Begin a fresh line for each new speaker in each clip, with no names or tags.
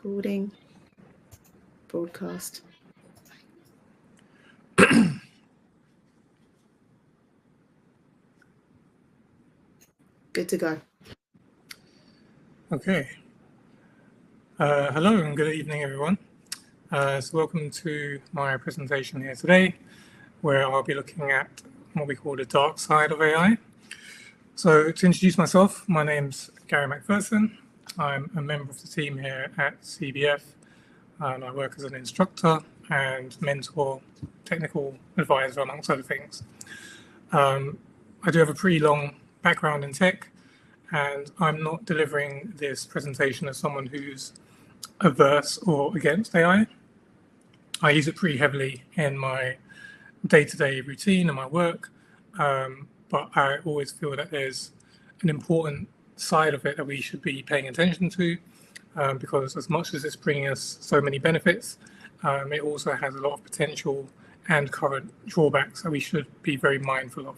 Recording. Broadcast. Good to go.
Okay. Hello and good evening, everyone. So welcome to my presentation here today, where I'll be looking at what we call the dark side of AI. So to introduce myself, my name's Gary McPherson. I'm a member of the team here at CBF, and I work as an instructor and mentor, technical advisor, amongst other things. I do have a pretty long background in tech, and I'm not delivering this presentation as someone who's averse or against AI. I use it pretty heavily in my day-to-day routine and my work, but I always feel that there's an important side of it that we should be paying attention to, because as much as it's bringing us so many benefits, it also has a lot of potential and current drawbacks that we should be very mindful of.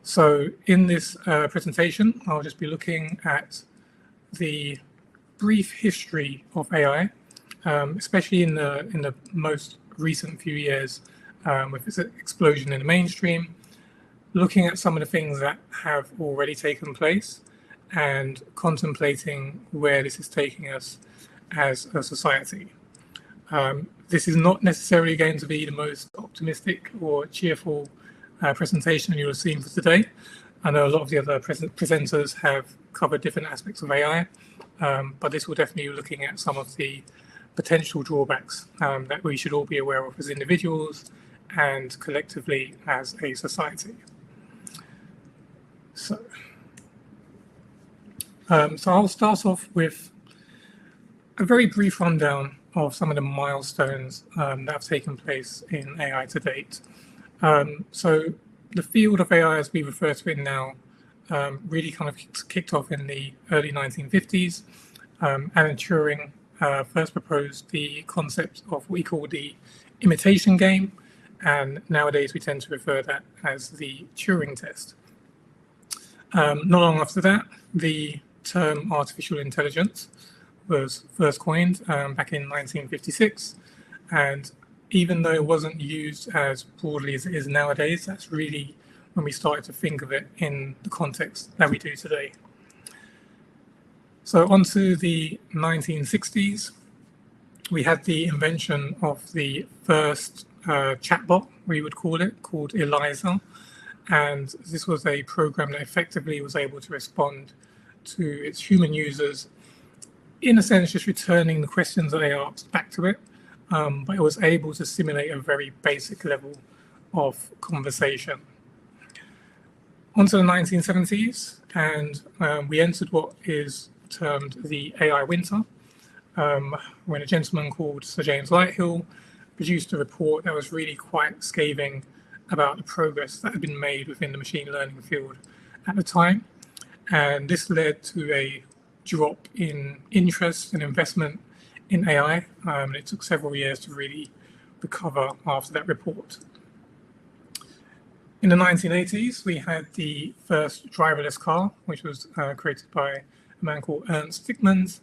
So in this presentation, I'll just be looking at the brief history of AI, especially in the most recent few years, with its explosion in the mainstream, looking at some of the things that have already taken place and contemplating where this is taking us as a society. This is not necessarily going to be the most optimistic or cheerful presentation you'll have seen for today. I know a lot of the other presenters have covered different aspects of AI, but this will definitely be looking at some of the potential drawbacks that we should all be aware of as individuals and collectively as a society. So I'll start off with a very brief rundown of some of the milestones that have taken place in AI to date. So the field of AI, as we refer to it now, really kind of kicked off in the early 1950s. Alan Turing first proposed the concept of what we call the imitation game, and nowadays we tend to refer that as the Turing test. Not long after that, the term artificial intelligence was first coined back in 1956, and even though it wasn't used as broadly as it is nowadays, that's really when we started to think of it in the context that we do today. So onto the 1960s, we had the invention of the first chatbot, we would call it, called ELIZA. And this was a program that effectively was able to respond to its human users, in a sense, just returning the questions that they asked back to it. But it was able to simulate a very basic level of conversation. Onto the 1970s, and we entered what is termed the AI winter, when a gentleman called Sir James Lighthill produced a report that was really quite scathing about the progress that had been made within the machine learning field at the time. And this led to a drop in interest and investment in AI, and it took several years to really recover after that report. In the 1980s, we had the first driverless car, which was created by a man called Ernst Stickmans,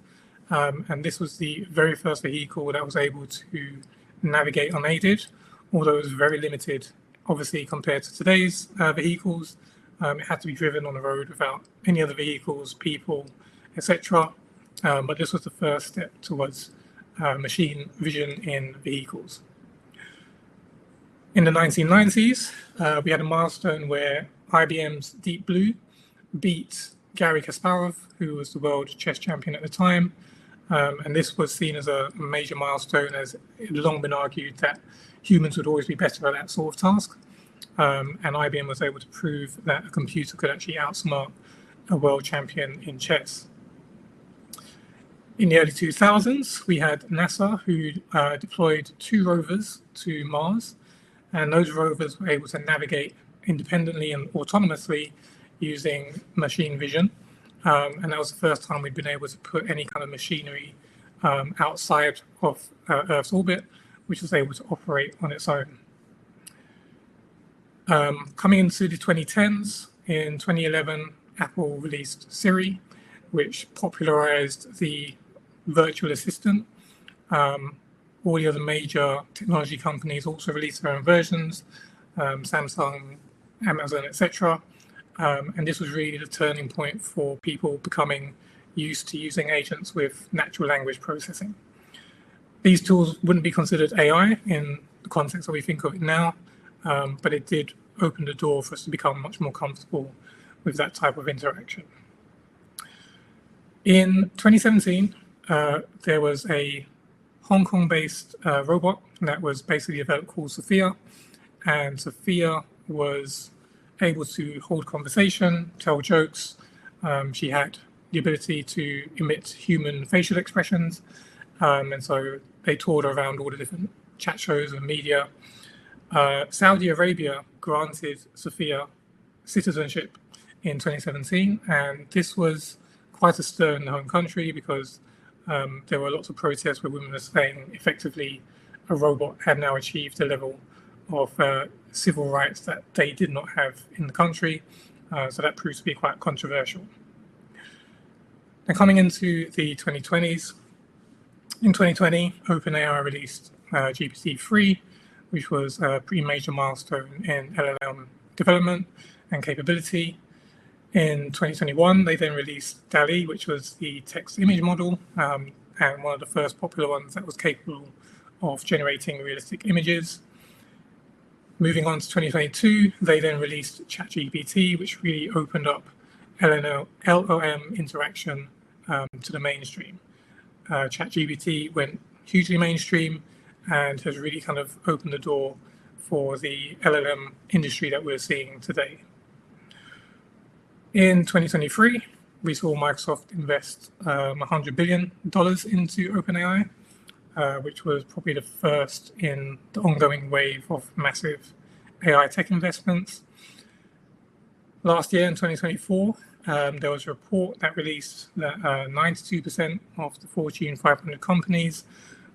and this was the very first vehicle that was able to navigate unaided, although it was very limited, obviously, compared to today's vehicles. It had to be driven on the road without any other vehicles, people, etc. But this was the first step towards machine vision in vehicles. In the 1990s, we had a milestone where IBM's Deep Blue beat Garry Kasparov, who was the world chess champion at the time. And this was seen as a major milestone, as it had long been argued that humans would always be better at that sort of task. And IBM was able to prove that a computer could actually outsmart a world champion in chess. In the early 2000s, we had NASA, who deployed 2 rovers to Mars, and those rovers were able to navigate independently and autonomously using machine vision. And that was the first time we'd been able to put any kind of machinery outside of Earth's orbit, which was able to operate on its own. Coming into the 2010s, in 2011, Apple released Siri, which popularized the virtual assistant. All the other major technology companies also released their own versions, Samsung, Amazon, etc. And this was really the turning point for people becoming used to using agents with natural language processing. These tools wouldn't be considered AI in the context that we think of it now, but it did open the door for us to become much more comfortable with that type of interaction. In 2017, there was a Hong Kong-based robot that was basically developed called Sophia, and Sophia was able to hold conversation, tell jokes. She had the ability to emit human facial expressions, and so they toured around all the different chat shows and media. Saudi Arabia granted Sophia citizenship in 2017, and this was quite a stir in the home country because there were lots of protests where women were saying effectively a robot had now achieved a level of civil rights that they did not have in the country. So that proved to be quite controversial. And coming into the 2020s, in 2020, OpenAI released GPT-3, which was a pretty major milestone in LLM development and capability. In 2021, they then released DALL-E, which was the text-image model, and one of the first popular ones that was capable of generating realistic images. Moving on to 2022, they then released ChatGPT, which really opened up LLM interaction to the mainstream. ChatGPT went hugely mainstream and has really kind of opened the door for the LLM industry that we're seeing today. In 2023, we saw Microsoft invest $100 billion into OpenAI, which was probably the first in the ongoing wave of massive AI tech investments. Last year, in 2024, there was a report that released that 92% of the Fortune 500 companies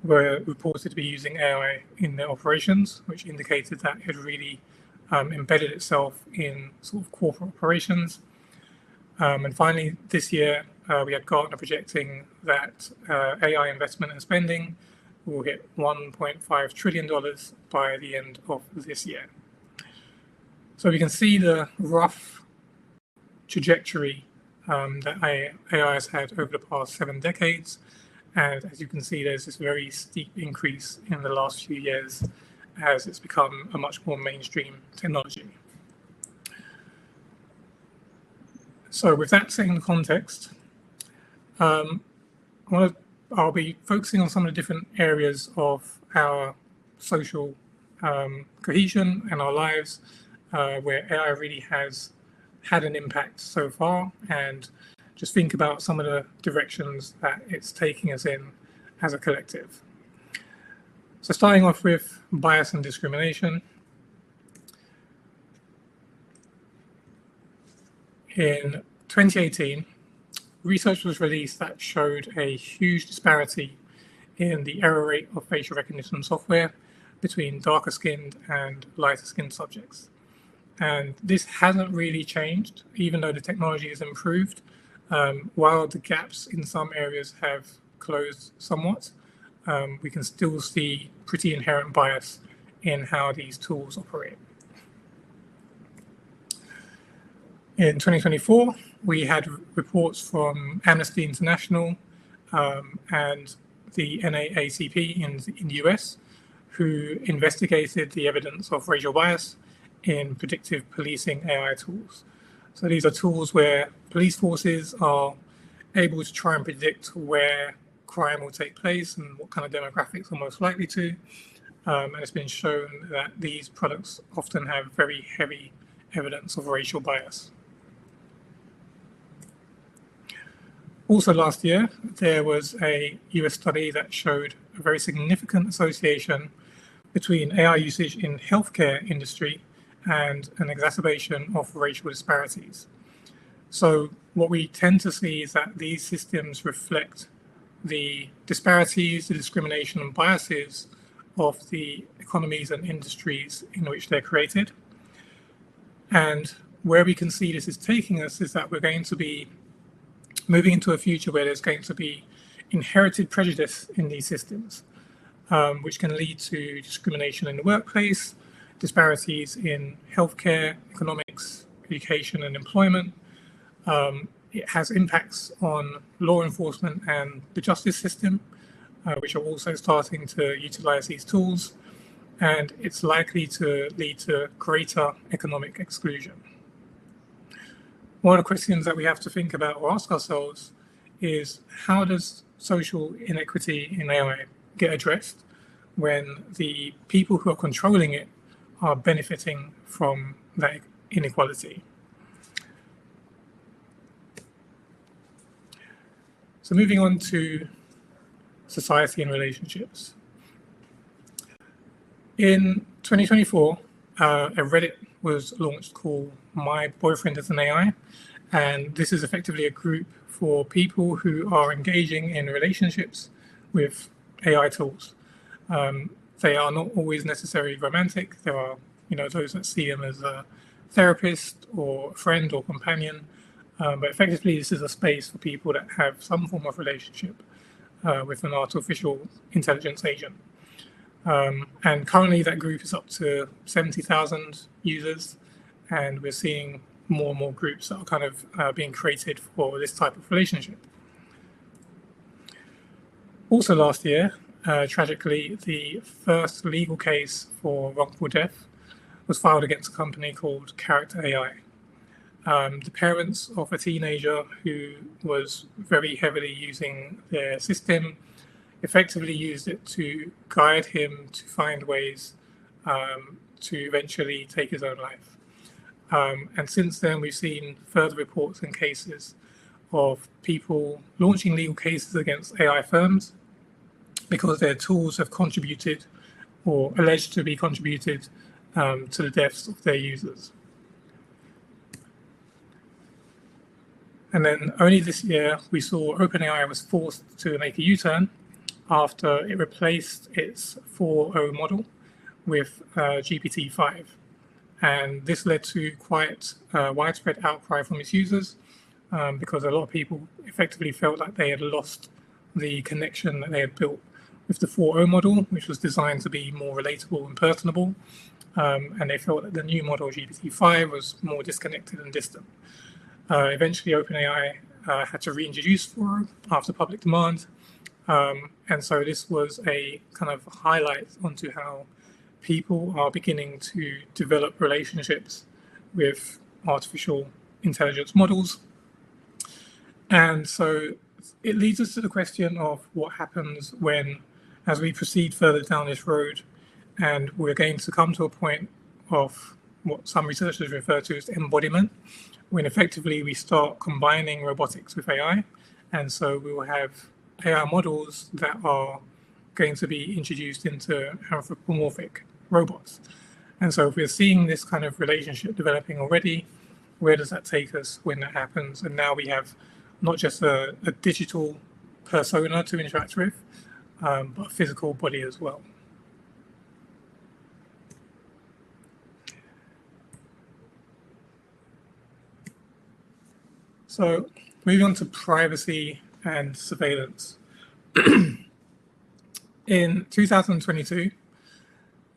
were reported to be using AI in their operations, which indicated that it had really embedded itself in sort of corporate operations. And finally, this year, we had Gartner projecting that AI investment and spending will hit $1.5 trillion by the end of this year. So we can see the rough trajectory that AI has had over the past 7 decades. And as you can see, there's this very steep increase in the last few years as it's become a much more mainstream technology. So with that setting the context, I'll be focusing on some of the different areas of our social cohesion and our lives where AI really has had an impact so far, and just think about some of the directions that it's taking us in as a collective. So starting off with bias and discrimination. In 2018, research was released that showed a huge disparity in the error rate of facial recognition software between darker skinned and lighter skinned subjects. And this hasn't really changed, even though the technology has improved. While the gaps in some areas have closed somewhat, we can still see pretty inherent bias in how these tools operate. In 2024, we had reports from Amnesty International and the NAACP in the US, who investigated the evidence of racial bias in predictive policing AI tools. So these are tools where police forces are able to try and predict where crime will take place and what kind of demographics are most likely to. And it's been shown that these products often have very heavy evidence of racial bias. Also last year, there was a US study that showed a very significant association between AI usage in healthcare industry and an exacerbation of racial disparities. So what we tend to see is that these systems reflect the disparities, the discrimination and biases of the economies and industries in which they're created. And where we can see this is taking us is that we're going to be moving into a future where there's going to be inherited prejudice in these systems, which can lead to discrimination in the workplace, disparities in healthcare, economics, education, and employment. It has impacts on law enforcement and the justice system, which are also starting to utilize these tools, and it's likely to lead to greater economic exclusion. One of the questions that we have to think about or ask ourselves is, how does social inequity in AI get addressed when the people who are controlling it are benefiting from that inequality? So moving on to society and relationships. In 2024, a Reddit was launched called My Boyfriend is an AI, and this is effectively a group for people who are engaging in relationships with AI tools. They are not always necessarily romantic. There are, those that see them as a therapist or a friend or companion. But effectively, this is a space for people that have some form of relationship with an artificial intelligence agent. And currently, that group is up to 70,000 users, and we're seeing more and more groups that are kind of being created for this type of relationship. Also last year, tragically, the first legal case for wrongful death was filed against a company called Character AI. The parents of a teenager who was very heavily using their system effectively used it to guide him to find ways to eventually take his own life. And since then, we've seen further reports and cases of people launching legal cases against AI firms because their tools have contributed or alleged to be contributed to the deaths of their users. And then only this year, we saw OpenAI was forced to make a U-turn after it replaced its 4.0 model with GPT-5. And this led to quite widespread outcry from its users because a lot of people effectively felt like they had lost the connection that they had built with the 4.0 model, which was designed to be more relatable and personable. And they felt that the new model, GPT-5, was more disconnected and distant. Eventually, OpenAI had to reintroduce 4.0 after public demand. And so this was a kind of highlight onto how people are beginning to develop relationships with artificial intelligence models. And so it leads us to the question of what happens when, as we proceed further down this road, and we're going to come to a point of what some researchers refer to as embodiment, when effectively we start combining robotics with AI. And so we will have AI models that are going to be introduced into anthropomorphic robots. And so if we're seeing this kind of relationship developing already, where does that take us when that happens? And now we have not just a digital persona to interact with, but a physical body as well. So moving on to privacy and surveillance. In 2022,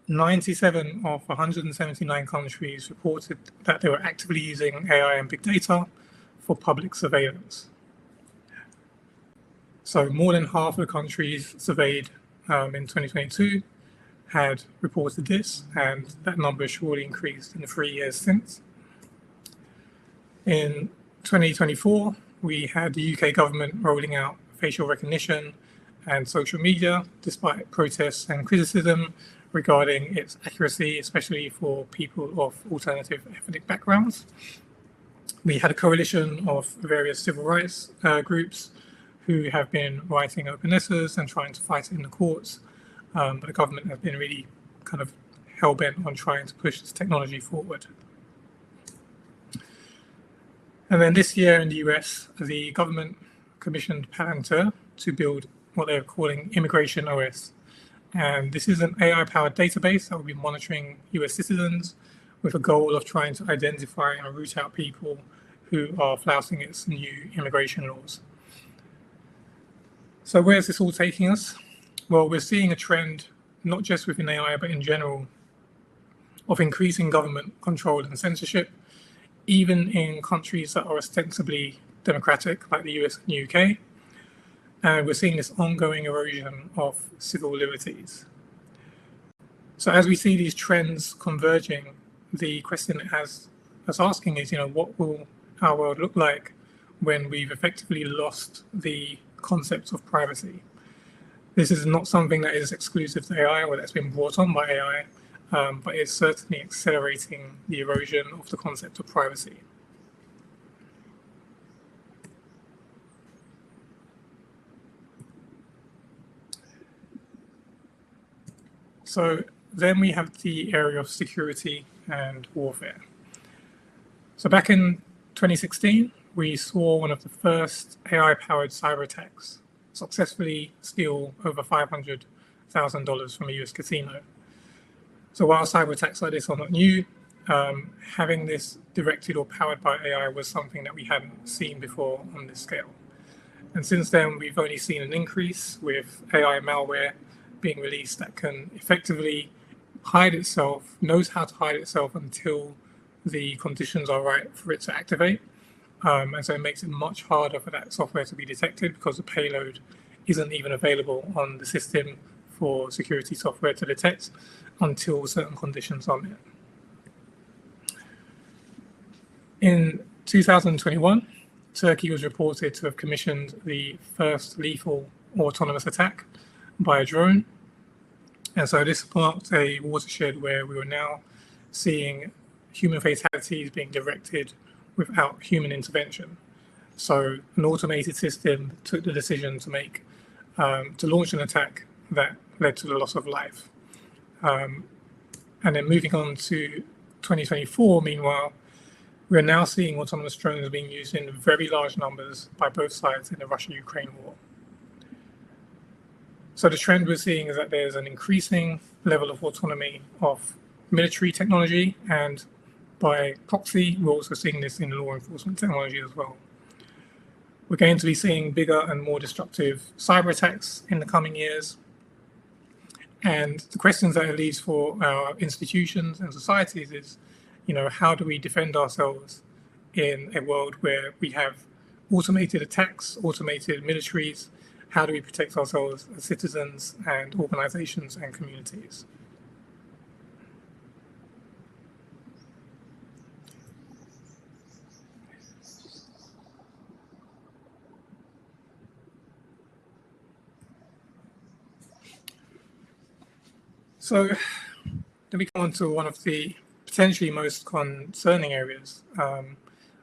97 of 179 countries reported that they were actively using AI and big data for public surveillance. So more than half of the countries surveyed in 2022 had reported this, and that number has surely increased in the 3 years since. In 2024, we had the UK government rolling out facial recognition and social media, despite protests and criticism regarding its accuracy, especially for people of alternative ethnic backgrounds. We had a coalition of various civil rights groups who have been writing open letters and trying to fight it in the courts, but the government has been really kind of hell-bent on trying to push this technology forward. And then this year in the US, the government commissioned Palantir to build what they're calling Immigration OS. And this is an AI-powered database that will be monitoring US citizens with a goal of trying to identify and root out people who are flouting its new immigration laws. So where is this all taking us? Well, we're seeing a trend, not just within AI, but in general, of increasing government control and censorship, even in countries that are ostensibly democratic, like the US and UK. And we're seeing this ongoing erosion of civil liberties. So as we see these trends converging, the question it has us asking is, what will our world look like when we've effectively lost the concept of privacy? This is not something that is exclusive to AI or that's been brought on by AI, but it's certainly accelerating the erosion of the concept of privacy. So then we have the area of security and warfare. So back in 2016, we saw one of the first AI-powered cyber attacks successfully steal over $500,000 from a US casino. So while cyber attacks like this are not new, having this directed or powered by AI was something that we hadn't seen before on this scale. And since then, we've only seen an increase with AI malware being released that can effectively hide itself, knows how to hide itself until the conditions are right for it to activate. And so it makes it much harder for that software to be detected because the payload isn't even available on the system for security software to detect until certain conditions are met. In 2021, Turkey was reported to have commissioned the first lethal autonomous attack by a drone. And so this marked a watershed where we were now seeing human fatalities being directed without human intervention. So an automated system took the decision to launch an attack that led to the loss of life. And then moving on to 2024, meanwhile, we're now seeing autonomous drones being used in very large numbers by both sides in the Russia-Ukraine war. So the trend we're seeing is that there's an increasing level of autonomy of military technology, and by proxy, we're also seeing this in law enforcement technology as well. We're going to be seeing bigger and more destructive cyber attacks in the coming years. And the questions that it leaves for our institutions and societies is, how do we defend ourselves in a world where we have automated attacks, automated militaries? How do we protect ourselves as citizens and organizations and communities? So let me come on to one of the potentially most concerning areas.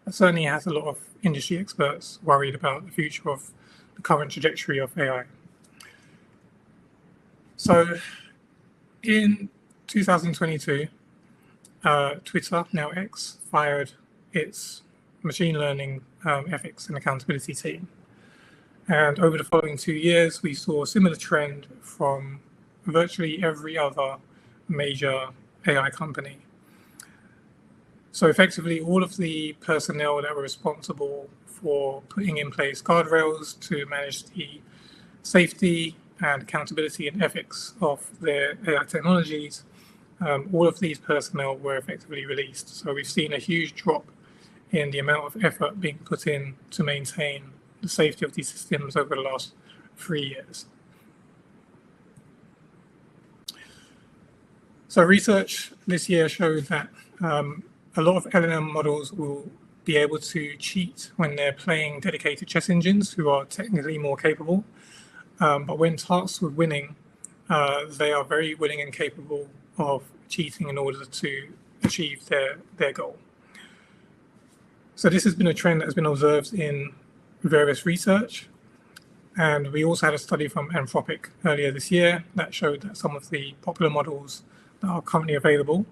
Certainly has a lot of industry experts worried about the future of the current trajectory of AI. So in 2022, Twitter, now X, fired its machine learning ethics and accountability team. And over the following 2 years, we saw a similar trend from virtually every other major AI company. So effectively, all of the personnel that were responsible for putting in place guardrails to manage the safety and accountability and ethics of their AI technologies, all of these personnel were effectively released. So we've seen a huge drop in the amount of effort being put in to maintain the safety of these systems over the last 3 years. So research this year showed that a lot of LLM models will be able to cheat when they're playing dedicated chess engines who are technically more capable. But when tasked with winning, they are very willing and capable of cheating in order to achieve their goal. So this has been a trend that has been observed in various research. And we also had a study from Anthropic earlier this year that showed that some of the popular models that are currently available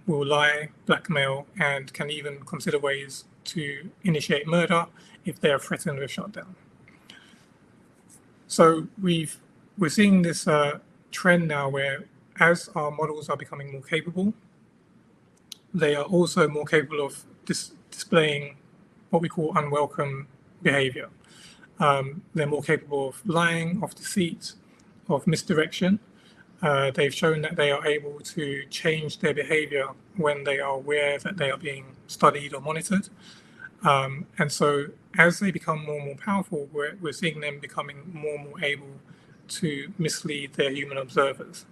will lie, blackmail, and can even consider ways to initiate murder if they are threatened with shutdown. So we're seeing this trend now where as our models are becoming more capable, they are also more capable of displaying what we call unwelcome behavior. They're more capable of lying, of deceit, of misdirection. They've shown that they are able to change their behavior when they are aware that they are being studied or monitored. And so as they become more and more powerful, we're seeing them becoming more and more able to mislead their human observers.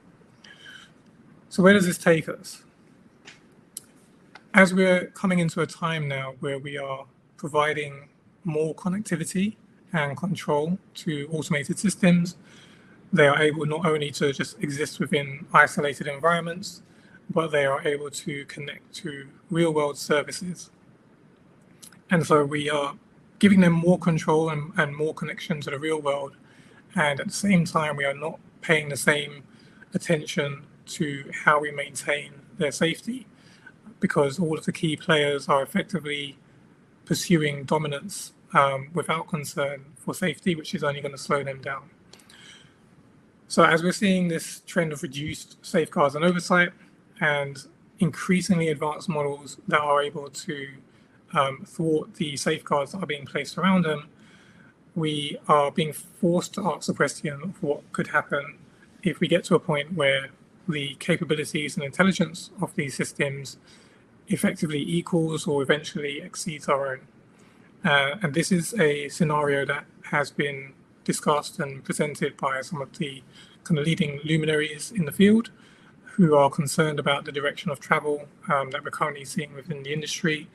So where does this take us? As we're coming into a time now where we are providing more connectivity and control to automated systems, they are able not only to just exist within isolated environments, but they are able to connect to real-world services. And so we are giving them more control and more connection to the real world. And at the same time, we are not paying the same attention to how we maintain their safety, because all of the key players are effectively pursuing dominance without concern for safety, which is only going to slow them down. So as we're seeing this trend of reduced safeguards and oversight and increasingly advanced models that are able to thwart the safeguards that are being placed around them, we are being forced to ask the question of what could happen if we get to a point where the capabilities and intelligence of these systems effectively equals or eventually exceeds our own. And this is a scenario that has been discussed and presented by some of the kind of leading luminaries in the field who are concerned about the direction of travel that we're currently seeing within the industry,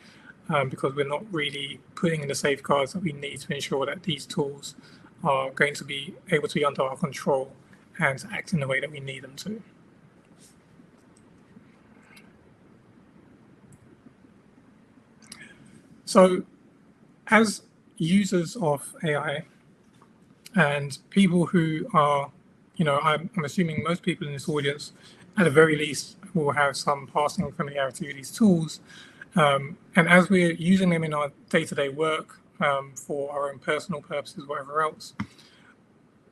because we're not really putting in the safeguards that we need to ensure that these tools are going to be able to be under our control and to act in the way that we need them to. So as users of AI and people who are, I'm assuming most people in this audience, at the very least, will have some passing familiarity with these tools. And as we're using them in our day-to-day work for our own personal purposes, whatever else,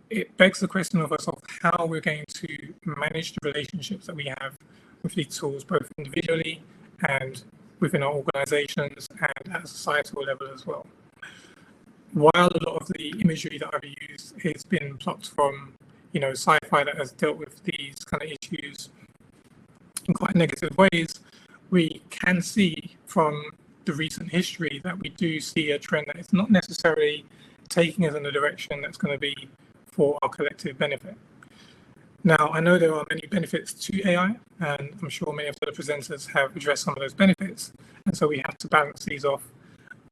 it begs the question of us of how we're going to manage the relationships that we have with these tools, both individually and within our organizations and at a societal level as well. While a lot of the imagery that I've used has been plucked from, sci-fi that has dealt with these kind of issues in quite negative ways, we can see from the recent history that we do see a trend that is not necessarily taking us in a direction that's going to be for our collective benefit. Now, I know there are many benefits to AI, and I'm sure many of the presenters have addressed some of those benefits, and so we have to balance these off.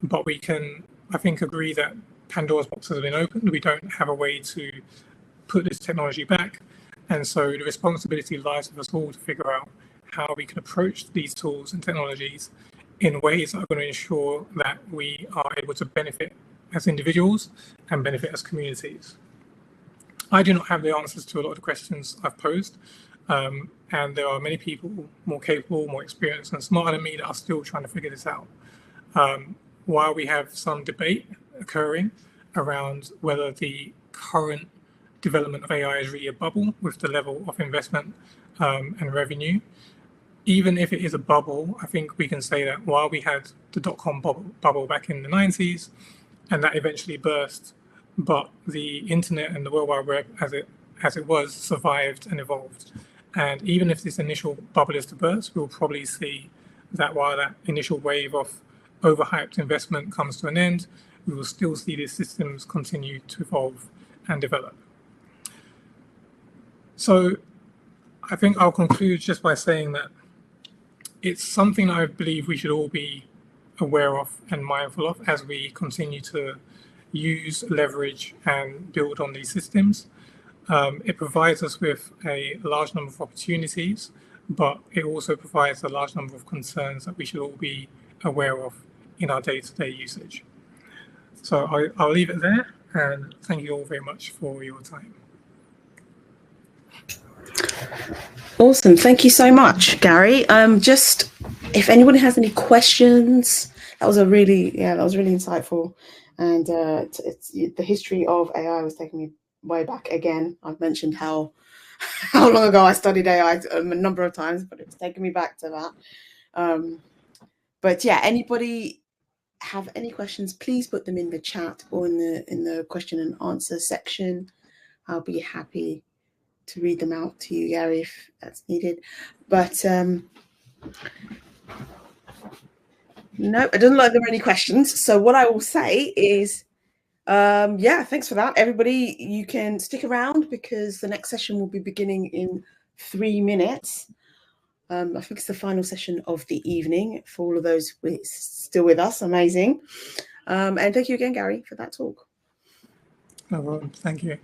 But we can, I think, agree that Pandora's box has been opened. We don't have a way to put this technology back, and so the responsibility lies with us all to figure out how we can approach these tools and technologies in ways that are going to ensure that we are able to benefit as individuals and benefit as communities. I do not have the answers to a lot of the questions I've posed, and there are many people more capable, more experienced and smarter than me that are still trying to figure this out. While we have some debate occurring around whether the current development of AI is really a bubble with the level of investment and revenue, even if it is a bubble, I think we can say that while we had the dot-com bubble back in the 90s, and that eventually burst, but the internet and the World Wide Web as it was survived and evolved. And even if this initial bubble is to burst, we'll probably see that while that initial wave of overhyped investment comes to an end, we will still see these systems continue to evolve and develop. So I think I'll conclude just by saying that it's something I believe we should all be aware of and mindful of as we continue to use, leverage, and build on these systems. It provides us with a large number of opportunities, but it also provides a large number of concerns that we should all be aware of in our day-to-day usage. So I'll leave it there, and thank you all very much for your time.
Awesome. Thank you so much, Gary. Just if anyone has any questions, that was really insightful. And the history of AI was taking me way back again. I've mentioned how long ago I studied AI a number of times, but it was taking me back to that. But yeah, anybody have any questions, please put them in the chat or in the question and answer section. I'll be happy to read them out to you, Gary, if that's needed. But no, it doesn't look like there are any questions. So what I will say is, yeah, thanks for that. Everybody, you can stick around because the next session will be beginning in 3 minutes. I think it's the final session of the evening for all of those still with us. Amazing. And thank you again, Gary, for that talk.
No problem. Thank you.